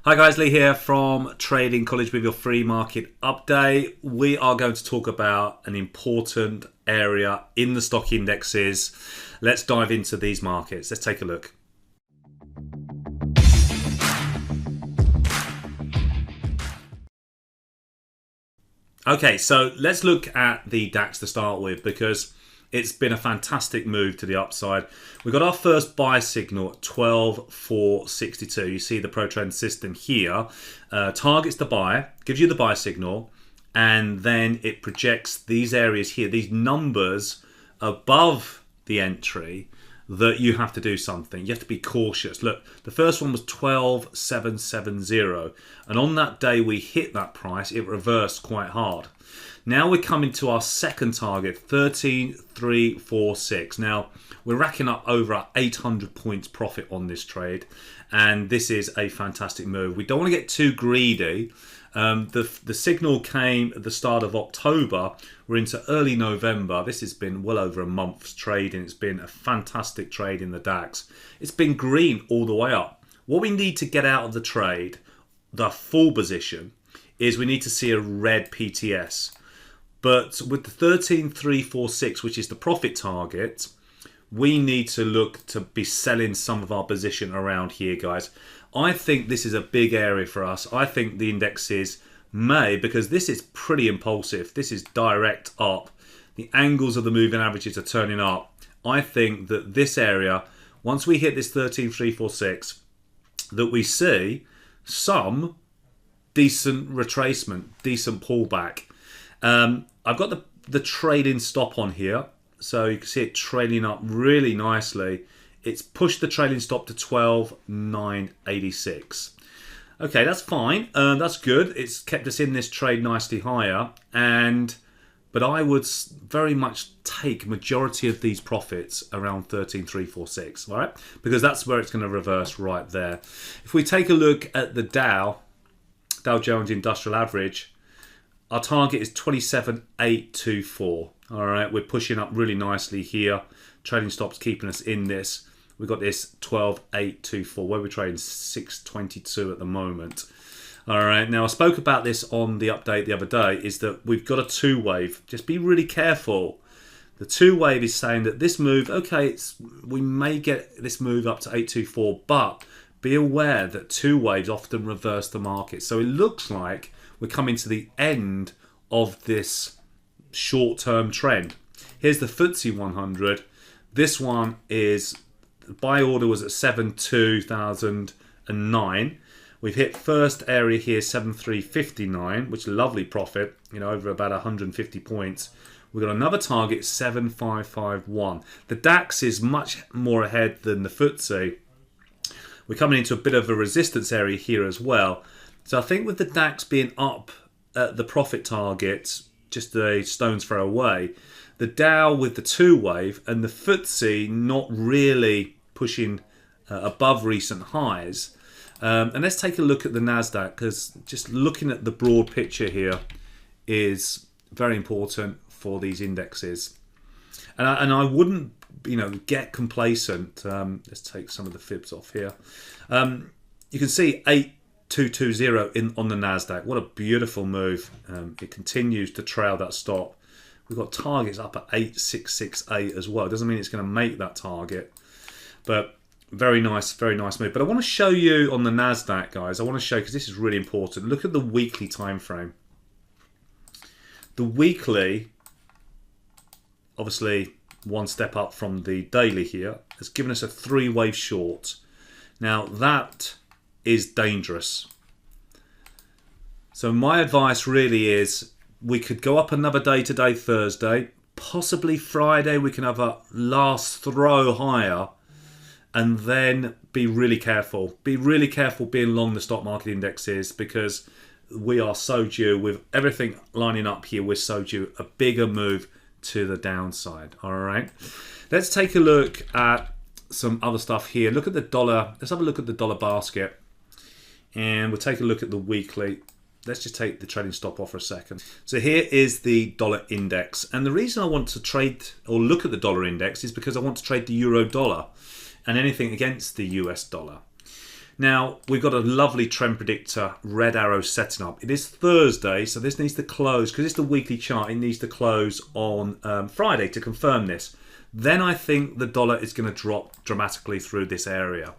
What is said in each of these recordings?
Hi guys, Lee here from Trading College with your free market update. We are going to talk about an important area in the stock indexes. Let's dive into these markets. Let's take a look. Okay, so let's look at the DAX to start with because it's been a fantastic move to the upside. We got our first buy signal at 12,462. You see the pro trend system here. Targets the buy, gives you the buy signal, and then it projects these areas here, these numbers above the entry that you have to do something. You have to be cautious. Look, the first one was 12,770. And on that day we hit that price, it reversed quite hard. Now we're coming to our second target, 13,346. Now we're racking up over 800 points profit on this trade, and this is a fantastic move. We don't want to get too greedy. The signal came at the start of October. We're into early November. This has been well over a month's trading. It's been a fantastic trade in the DAX. It's been green all the way up. What we need to get out of the trade, the full position, is we need to see a red PTS. But with the 13,346, which is the profit target, we need to look to be selling some of our position around here, guys. I think this is a big area for us. I think the indexes may, because this is pretty impulsive. This is direct up. The angles of the moving averages are turning up. I think that this area, once we hit this 13,346, that we see some decent retracement, decent pullback. I've got the trading stop on here, so you can see it trading up really nicely. It's pushed the trailing stop to 12,986. Okay, that's fine. That's good. It's kept us in this trade nicely higher, but I would very much take majority of these profits around 13,346, all right? Because that's where it's going to reverse right there. If we take a look at the Dow Jones Industrial Average, our target is 27,824. All right, we're pushing up really nicely here. Trading stops keeping us in this. We've got this 12,824, where we're trading 622 at the moment. All right, now I spoke about this on the update the other day, is that we've got a two wave. Just be really careful. The two wave is saying that this move, okay, we may get this move up to 824, but be aware that two waves often reverse the market. So it looks like we're coming to the end of this short-term trend. Here's the FTSE 100. This one is, the buy order was at 72,009. We've hit first area here, 7359, which is a lovely profit, over about 150 points. We've got another target, 7551. The DAX is much more ahead than the FTSE. We're coming into a bit of a resistance area here as well. So I think with the DAX being up at the profit target, just a stone's throw away, the Dow with the two wave and the FTSE not really pushing above recent highs. And let's take a look at the NASDAQ, because just looking at the broad picture here is very important for these indexes. And I wouldn't, get complacent. Let's take some of the fibs off here. You can see 8220 on the NASDAQ. What a beautiful move. It continues to trail that stop. We've got targets up at 8668 as well. It doesn't mean it's going to make that target, but very nice move. But I want to show you on the NASDAQ, guys. I want to show, because this is really important. Look at the weekly time frame. The weekly, obviously one step up from the daily here, has given us a three-wave short. Now that is dangerous. So my advice really is, we could go up another day today, Thursday, possibly Friday we can have a last throw higher, and then be really careful. Be really careful being long the stock market indexes, because we are so due, with everything lining up here, we're so due a bigger move to the downside. All right, let's take a look at some other stuff here. Look at the dollar. Let's have a look at the dollar basket, and we'll take a look at the weekly. Let's just take the trading stop off for a second. So here is the dollar index, and the reason I want to trade or look at the dollar index is because I want to trade the euro dollar and anything against the US dollar. Now, we've got a lovely trend predictor, red arrow setting up. It is Thursday, so this needs to close, because it's the weekly chart, it needs to close on Friday to confirm this. Then I think the dollar is going to drop dramatically through this area.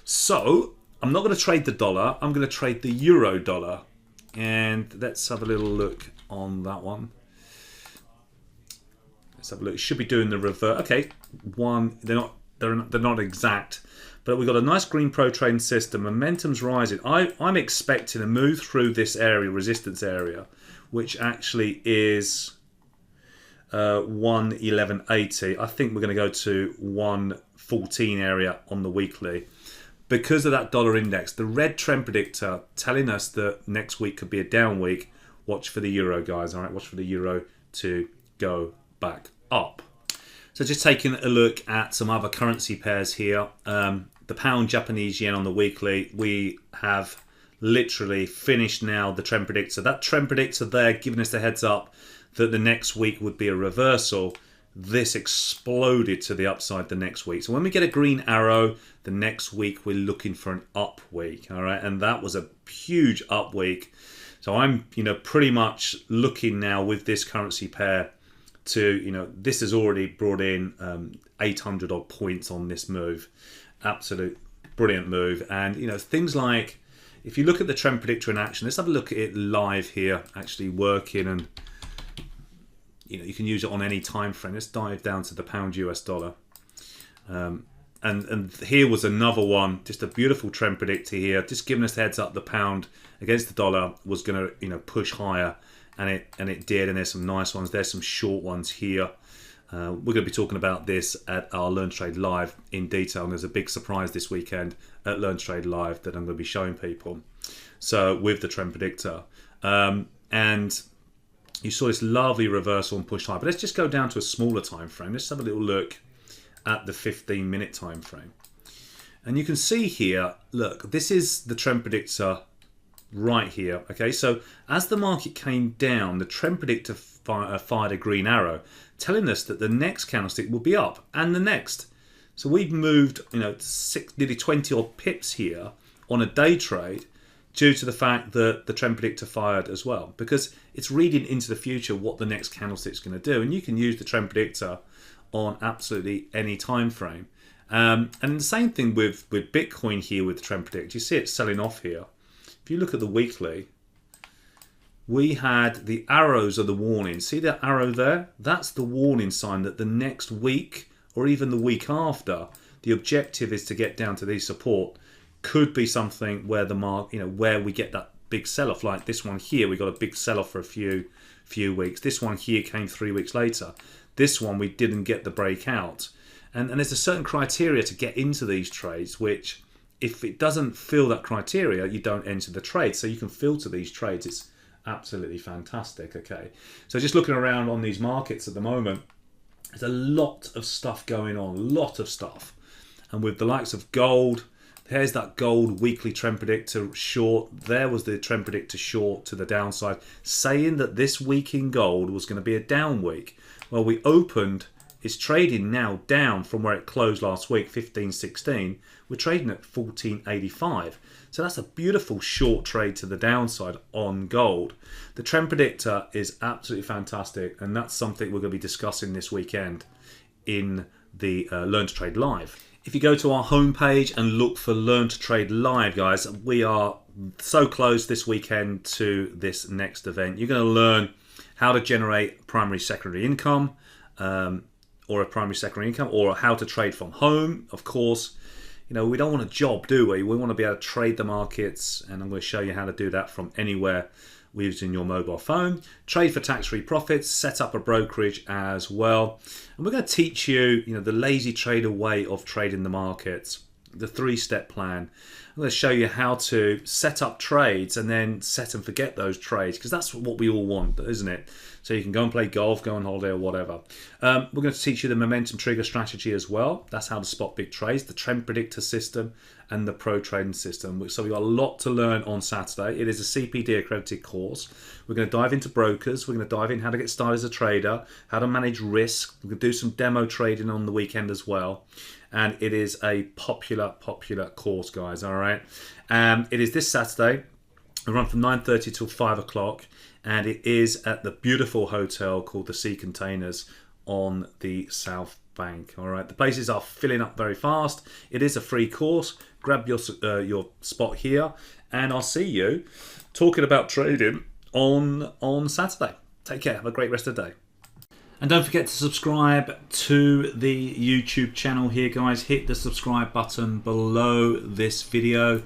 So, I'm not going to trade the dollar, I'm going to trade the euro dollar. And let's have a little look on that one. Let's have a look. It should be doing the reverse. Okay, they're not exact, but we've got a nice green pro trading system. Momentum's rising. I'm expecting a move through this area, resistance area, which actually is 111.80. I think we're going to go to 114 area on the weekly. Because of that dollar index, the red trend predictor telling us that next week could be a down week. Watch for the euro, guys. All right, watch for the euro to go back up. So just taking a look at some other currency pairs here. The pound, Japanese yen on the weekly. We have literally finished now the trend predictor. That trend predictor there giving us the heads up that the next week would be a reversal. This exploded to the upside the next week. So when we get a green arrow, the next week we're looking for an up week. All right, and that was a huge up week. So I'm, pretty much looking now with this currency pair to, this has already brought in 800 odd points on this move. Absolute brilliant move. And, things like, if you look at the trend predictor in action, let's have a look at it live here, actually working, and, you can use it on any time frame. Let's dive down to the pound US dollar. And here was another one, just a beautiful trend predictor here, just giving us the heads up the pound against the dollar was going to, push higher, and it did. And there's some nice ones. There's some short ones here. We're going to be talking about this at our Learn to Trade Live in detail. And there's a big surprise this weekend at Learn to Trade Live that I'm going to be showing people. So with the trend predictor, and you saw this lovely reversal and push high. But let's just go down to a smaller time frame. Let's have a little look at the 15-minute time frame. And you can see here, look, this is the trend predictor right here. Okay, so as the market came down, the trend predictor fired a green arrow, telling us that the next candlestick will be up, and the next. So we've moved, nearly 20 odd pips here on a day trade, due to the fact that the trend predictor fired as well, because it's reading into the future what the next candlestick is going to do. And you can use the trend predictor on absolutely any time frame. And the same thing with Bitcoin here with the trend predictor. You see it selling off here. If you look at the weekly, we had the arrows of the warning. See that arrow there? That's the warning sign that the next week or even the week after, the objective is to get down to these support. Could be something where the where we get that big sell-off, like this one here. We got a big sell-off for a few weeks. This one here came 3 weeks later. This one we didn't get the breakout, and there's a certain criteria to get into these trades, which if it doesn't fill that criteria, you don't enter the trade. So you can filter these trades. It's absolutely fantastic. Okay, so just looking around on these markets at the moment, there's a lot of stuff going on, a lot of stuff, and with the likes of gold. Here's that gold weekly trend predictor short. There was the trend predictor short to the downside, saying that this week in gold was going to be a down week. Well, we opened, it's trading now down from where it closed last week, 15.16. We're trading at 14.85. So that's a beautiful short trade to the downside on gold. The trend predictor is absolutely fantastic, and that's something we're going to be discussing this weekend in the Learn to Trade Live. If you go to our homepage and look for Learn to Trade Live, guys, we are so close this weekend to this next event. You're going to learn how to generate primary, secondary income, or a primary, secondary income, or how to trade from home. Of course, we don't want a job, do we? We want to be able to trade the markets, and I'm going to show you how to do that from anywhere using your mobile phone. Trade for tax-free profits, set up a brokerage as well. And we're going to teach you, the lazy trader way of trading the markets, the 3-step plan. I'm going to show you how to set up trades and then set and forget those trades, because that's what we all want, isn't it? So you can go and play golf, go on holiday or whatever. We're going to teach you the momentum trigger strategy as well. That's how to spot big trades, the trend predictor system, and the Pro Trading System. So we've got a lot to learn on Saturday. It is a CPD accredited course. We're going to dive into brokers. We're going to dive in how to get started as a trader, how to manage risk. We're going to do some demo trading on the weekend as well. And it is a popular course, guys. All right. It is this Saturday. We run from 9:30 till 5 o'clock, and it is at the beautiful hotel called the Sea Containers on the South Bank. All right. The places are filling up very fast. It is a free course. Grab your spot here, and I'll see you talking about trading on Saturday. Take care. Have a great rest of the day. And don't forget to subscribe to the YouTube channel here, guys. Hit the subscribe button below this video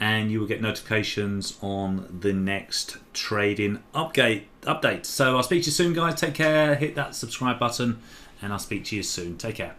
and you will get notifications on the next trading update. So I'll speak to you soon, guys. Take care. Hit that subscribe button and I'll speak to you soon. Take care.